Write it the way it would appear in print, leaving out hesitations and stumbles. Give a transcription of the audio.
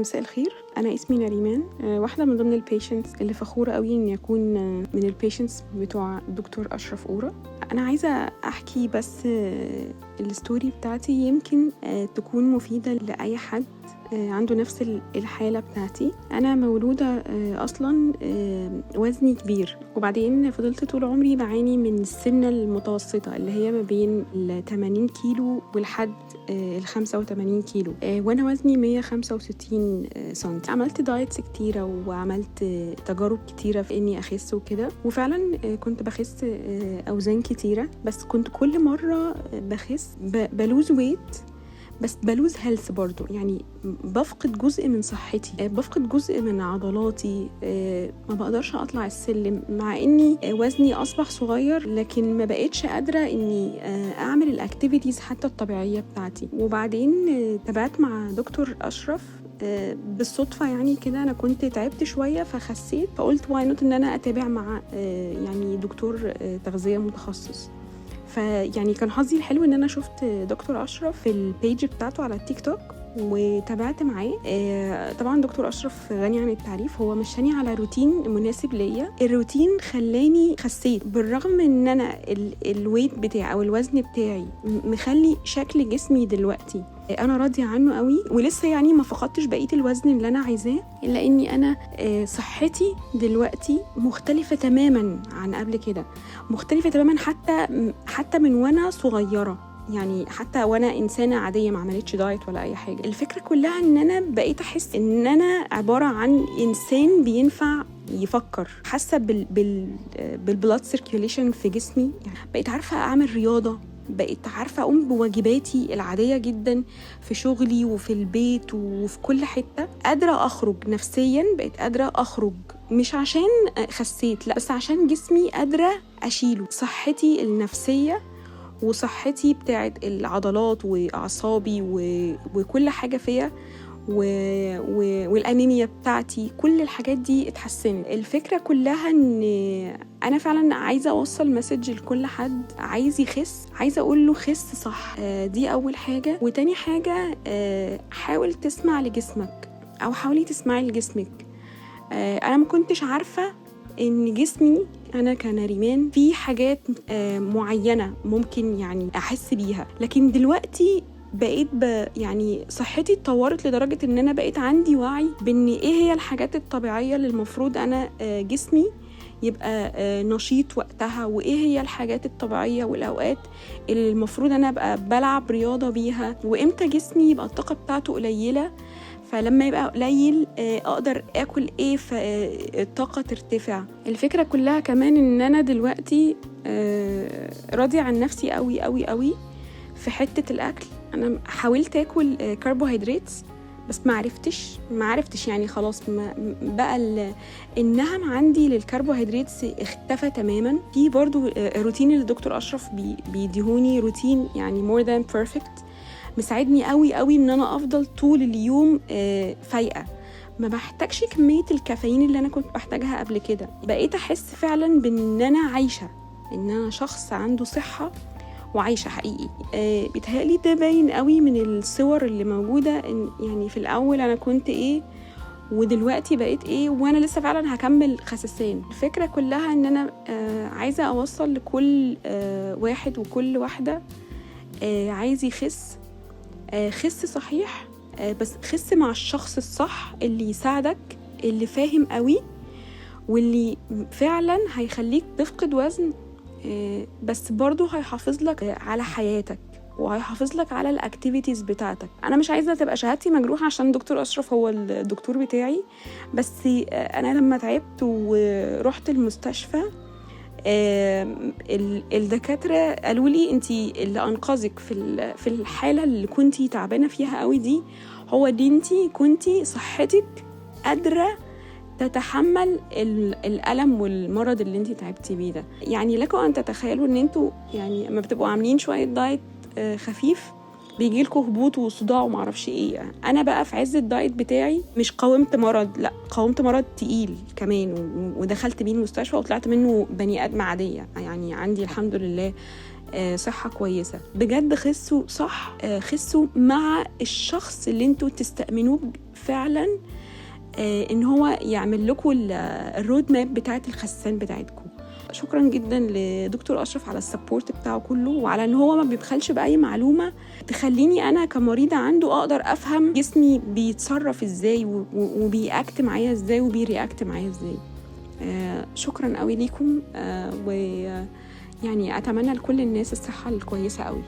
مساء الخير. انا اسمي نريمان، واحده من ضمن البيشنتس اللي فخوره قوي اني اكون من البيشنتس بتوع الدكتور اشرف قورة. انا عايزه احكي بس الستوري بتاعتي يمكن تكون مفيده لاي حد عنده نفس الحالة بتاعتي. أنا مولودة أصلاً وزني كبير، وبعدين فضلت طول عمري بعاني من السمنة المتوسطة اللي هي ما بين 80 كيلو ولحد 85 كيلو، وأنا وزني 165 سنتي. عملت دايتس كتيرة وعملت تجارب كتيرة في إني أخس وكده، وفعلاً كنت بخس أوزان كتيرة، بس كنت كل مرة بخس بلوز ويت، بس بلوز هيلث برضو، يعني بفقد جزء من صحتي، بفقد جزء من عضلاتي، ما بقدرش أطلع السلم مع إني وزني أصبح صغير، لكن ما بقيتش قادرة إني أعمل الأكتيفيتيز حتى الطبيعية بتاعتي. وبعدين تابعت مع دكتور أشرف بالصدفة، يعني كده أنا كنت تعبت شوية فخسيت، فقلت واي نوت إن أنا أتابع مع يعني دكتور تغذية متخصص. فيعني كان حظي الحلو ان انا شفت دكتور اشرف في البيج بتاعته على التيك توك وتابعت معاه. طبعا دكتور اشرف غني عن التعريف، هو مشاني على روتين مناسب ليا. الروتين خلاني خسيت، بالرغم ان انا الويت بتاعي او الوزن بتاعي مخلي شكل جسمي دلوقتي انا راضيه عنه قوي، ولسه يعني ما فقدتش بقيه الوزن اللي انا عايزاه، الا اني انا صحتي دلوقتي مختلفه تماما عن قبل كده، مختلفه تماما حتى من وانا صغيره، يعني حتى وانا انسانه عاديه ما عملتش دايت ولا اي حاجه. الفكره كلها ان انا بقيت احس ان انا عباره عن انسان بينفع يفكر، حاسه بالبلاد سيركيوليشن في جسمي، يعني بقيت عارفه اعمل رياضه، بقيت عارفة أقوم بواجباتي العادية جدا في شغلي وفي البيت وفي كل حتة، قادرة أخرج نفسيا، بقيت قادرة أخرج مش عشان خسيت، لا، بس عشان جسمي قادرة أشيله. صحتي النفسية وصحتي بتاعت العضلات وأعصابي وكل حاجة فيها والأنيميا بتاعتي، كل الحاجات دي اتحسنت. الفكرة كلها ان انا فعلا عايزة اوصل مسج لكل حد عايز يخس، عايزة اقول له خس صح. دي اول حاجة. وتاني حاجة حاول تسمع لجسمك، او حاولي تسمعي لجسمك. انا ما كنتش عارفة ان جسمي انا كنريمان في حاجات معينة ممكن يعني احس بيها، لكن دلوقتي بقيت يعني صحتي اتطورت لدرجة ان انا بقيت عندي وعي بان ايه هي الحاجات الطبيعية اللي المفروض انا جسمي يبقى نشيط وقتها، وايه هي الحاجات الطبيعية والاوقات اللي المفروض انا ابقى بلعب رياضة بيها، وامتى جسمي يبقى الطاقة بتاعته قليلة، فلما يبقى قليل اقدر اكل ايه فالطاقة ترتفع. الفكرة كلها كمان ان انا دلوقتي راضية عن نفسي قوي قوي قوي في حتة الاكل. انا حاولت اكل كربوهيدرات بس ما عرفتش يعني خلاص بقى النهم عندي للكربوهيدرات اختفى تماما. في برضو روتين اللي الدكتور اشرف بيديهوني، روتين يعني more than perfect، مساعدني قوي قوي ان انا افضل طول اليوم فايقة، ما بحتاجش كمية الكافيين اللي انا كنت بحتاجها قبل كده. بقيت احس فعلا بان انا عايشة، ان انا شخص عنده صحة وعايشة حقيقي. بيتهيألي ده باين قوي من الصور اللي موجودة، إن يعني في الأول أنا كنت إيه ودلوقتي بقيت إيه، وأنا لسه فعلا هكمل خسسان. الفكرة كلها إن أنا عايزة أوصل لكل واحد وكل واحدة عايز يخس، خس صحيح، بس خس مع الشخص الصح اللي يساعدك، اللي فاهم قوي، واللي فعلا هيخليك تفقد وزن، بس برضو هيحافظ لك على حياتك وهيحافظ لك على الاكتيفيتيز بتاعتك. انا مش عايزه تبقى شهادتي مجروحه عشان دكتور اشرف هو الدكتور بتاعي، بس انا لما تعبت ورحت المستشفى الدكاتره قالوا لي انتي اللي انقذك في الحاله اللي كنتي تعبانه فيها قوي دي، هو دي انتي كنتي صحتك قادره تتحمل الألم والمرض اللي انتي تعبتي بيه ده. يعني لكم أن تتخيلوا ان انتوا يعني اما بتبقوا عاملين شوية دايت خفيف بيجيلكوا هبوط وصداع ومعرفش ايه. يعني انا بقى في عز الدايت بتاعي مش قاومت مرض، لا، قاومت مرض تقيل كمان، ودخلت بيه المستشفى وطلعت منه بني آدم عادية، يعني عندي الحمد لله صحة كويسة. بجد خسوا صح، خسوا مع الشخص اللي انتوا تستأمنوه فعلا ان هو يعمل لكم الرود ماب بتاعه الخسان بتاعتكم. شكرا جدا لدكتور أشرف على السبورت بتاعه كله، وعلى ان هو ما بيبخلش بأي معلومة تخليني انا كمريضة عنده اقدر افهم جسمي بيتصرف ازاي وبيأكت معايا ازاي وبيرياكت معايا ازاي. شكرا قوي ليكم، ويعني اتمنى لكل الناس الصحة الكويسة قوي.